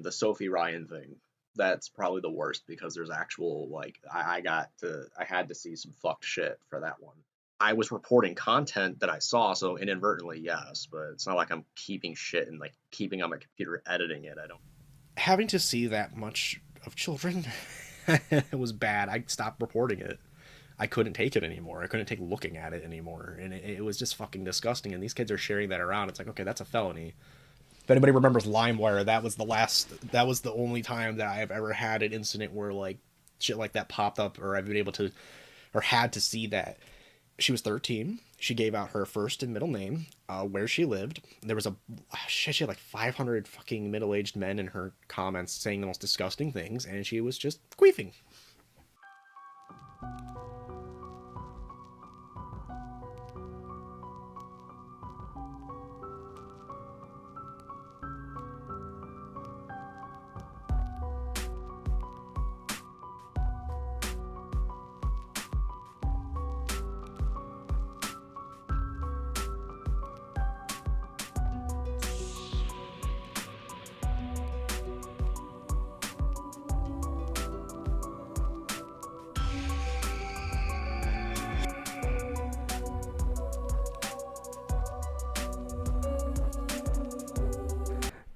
the Sophie Ryan thing. That's probably the worst because there's actual like I had to see some fucked shit for that one. I was reporting content that I saw, so inadvertently, yes, but it's not like I'm keeping shit and like keeping on my computer editing it. I don't. Having to see that much of children, it was bad. I stopped reporting it. I couldn't take it anymore. I couldn't take looking at it anymore, and it was just fucking disgusting. And these kids are sharing that around. It's like, okay, that's a felony. If anybody remembers LimeWire, that was the last. That was the only time that I have ever had an incident where like shit like that popped up, or I've been able to, or had to see that. She was 13. She gave out her first and middle name, where she lived. There was she had like 500 fucking middle-aged men in her comments saying the most disgusting things, and she was just queefing.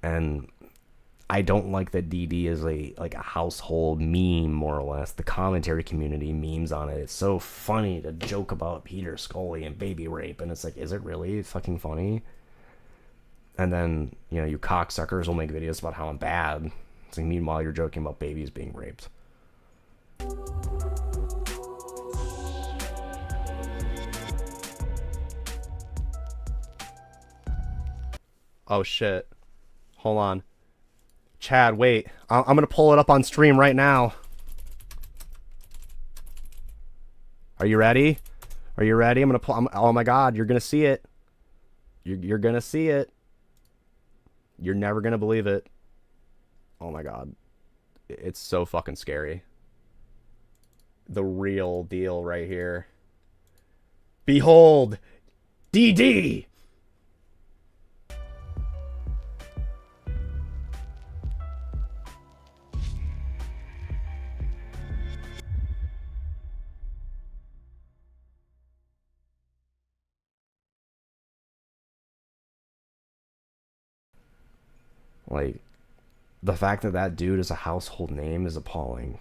And I don't like that DD is a household meme, more or less. The commentary community memes on it. It's so funny to joke about Peter Scully and baby rape, and it's like, is it really fucking funny? And then, you know, you cocksuckers will make videos about how I'm bad. It's like, meanwhile, you're joking about babies being raped. Oh shit. Hold on. Chad, wait. I'm gonna pull it up on stream right now. Are you ready? Are you ready? I'm gonna pull. Oh my god, you're gonna see it. You're gonna see it. You're never gonna believe it. Oh my god. It's so fucking scary. The real deal right here. Behold, DD. Like, the fact that that dude is a household name is appalling.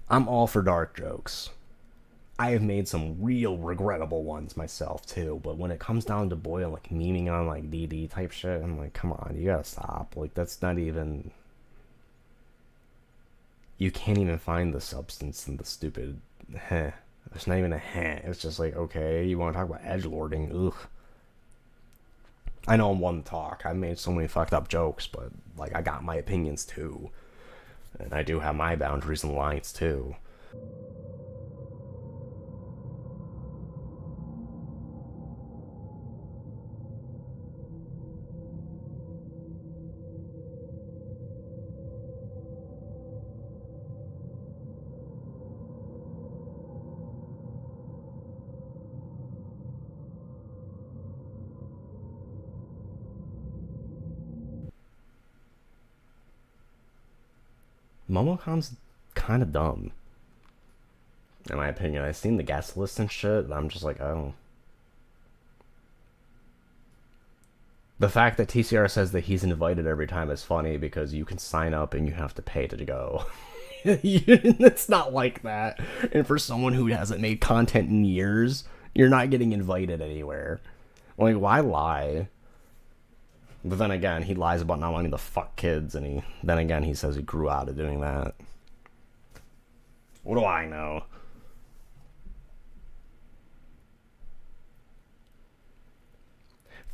I'm all for dark jokes. I have made some real regrettable ones myself too, but when it comes down to boy like memeing on like DD type shit, I'm like, come on, you gotta stop. Like, that's not even. You can't even find the substance in the stupid heh. There's not even a heh. It's just like, okay, you want to talk about edgelording? Ugh. I know I'm one to talk. I've made so many fucked up jokes, but like, I got my opinions too, and I do have my boundaries and lines too. MomoCon's kind of dumb, in my opinion. I've seen the guest list and shit, and I'm just like, oh. The fact that TCR says that he's invited every time is funny because you can sign up and you have to pay to go. It's not like that. And for someone who hasn't made content in years, you're not getting invited anywhere. Like, why lie? But then again, he lies about not wanting to fuck kids, and then again he says he grew out of doing that. What do I know?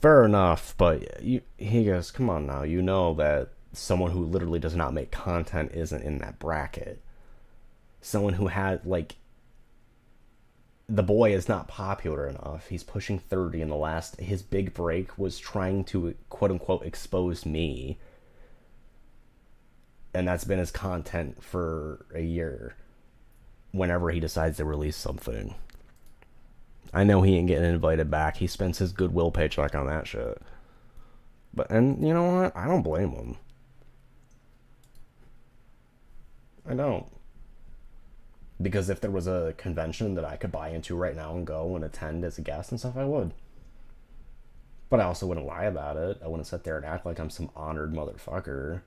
Fair enough, but he goes, come on now, you know that someone who literally does not make content isn't in that bracket. Someone who had, like, the boy is not popular enough. He's pushing 30, and his big break was trying to quote unquote expose me. And that's been his content for a year. Whenever he decides to release something. I know he ain't getting invited back. He spends his goodwill paycheck on that shit. And you know what? I don't blame him. I don't. Because if there was a convention that I could buy into right now and go and attend as a guest and stuff, I would. But I also wouldn't lie about it. I wouldn't sit there and act like I'm some honored motherfucker.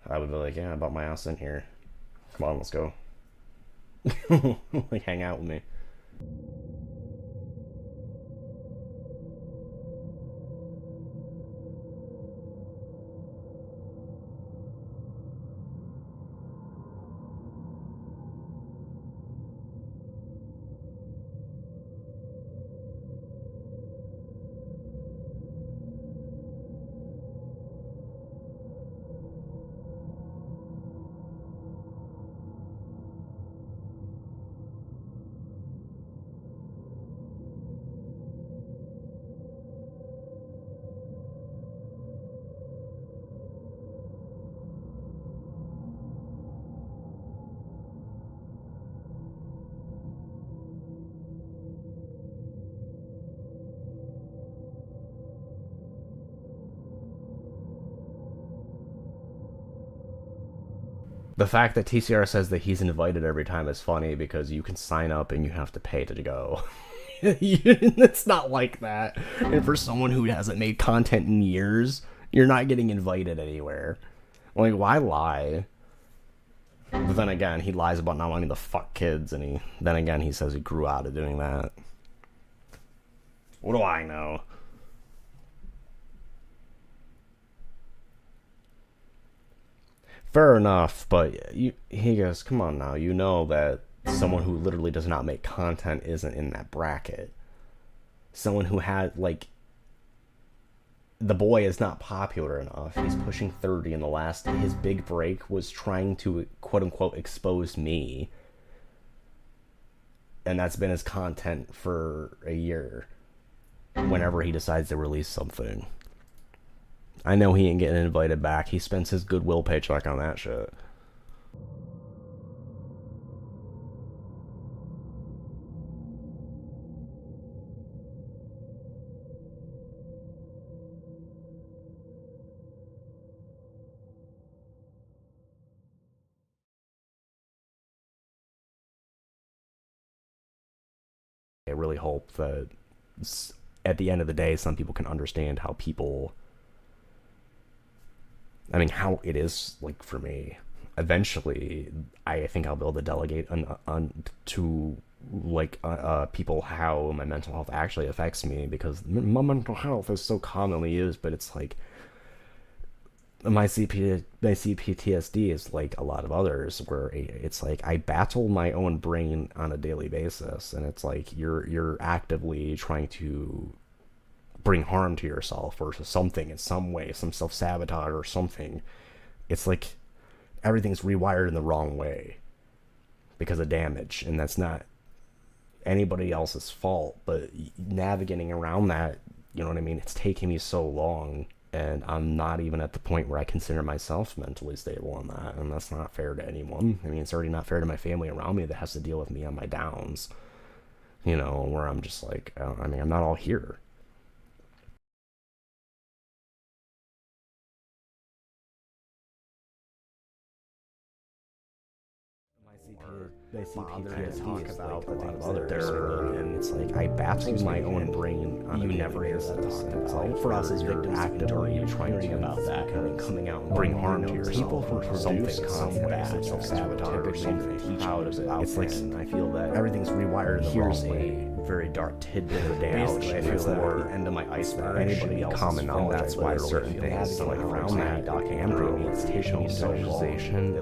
I would be like, yeah, I bought my ass in here. Come on, let's go. Like, hang out with me. The fact that TCR says that he's invited every time is funny because you can sign up and you have to pay to go. It's not like that. And for someone who hasn't made content in years, you're not getting invited anywhere. Like, why lie? But then again, he lies about not wanting to fuck kids, and then again he says he grew out of doing that. What do I know? Fair enough, but he goes, come on now, you know that someone who literally does not make content isn't in that bracket. Someone who had, like, the boy is not popular enough. He's pushing 30, and his big break was trying to quote unquote expose me. And that's been his content for a year. Whenever he decides to release something. I know he ain't getting invited back. He spends his goodwill paycheck on that shit. I really hope that at the end of the day, some people can understand how how it is, like, for me. Eventually, I think I'll be able to delegate to, like, people how my mental health actually affects me, because my mental health is so commonly used, but it's like, my CPTSD is like a lot of others, where it's like I battle my own brain on a daily basis, and it's like you're actively trying to bring harm to yourself or to something in some way, some self-sabotage or something. It's like everything's rewired in the wrong way because of damage, and that's not anybody else's fault, but navigating around that, you know what I mean, it's taking me so long, and I'm not even at the point where I consider myself mentally stable on that, and that's not fair to anyone. I mean, it's already not fair to my family around me that has to deal with me on my downs, you know, where I'm just like, I'm not all here. They talk about the things that they're, and it's like I battle my own brain on you never hear that talk. For us as victims, actively trying to about that and coming out and bring harm to yourself. People who produce something bad, self-sabotage or something, proud of it. It's like I feel that everything's rewired the wrong way. Very dark tidbit of damage. I feel that the end of my iceberg. Anybody else common knowledge. That's why certain things like around that Andrew, it's taking me so long. And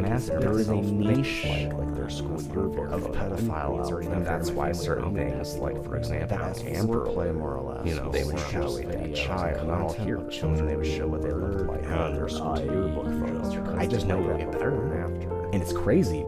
mass there is a niche like their school of pedophile, and that's why certain things, like for example, Amber play more or less, you know, they would show a child, not all here children, they would show what they look like on their school yearbook photos. I just know it'll get better after, and it's crazy.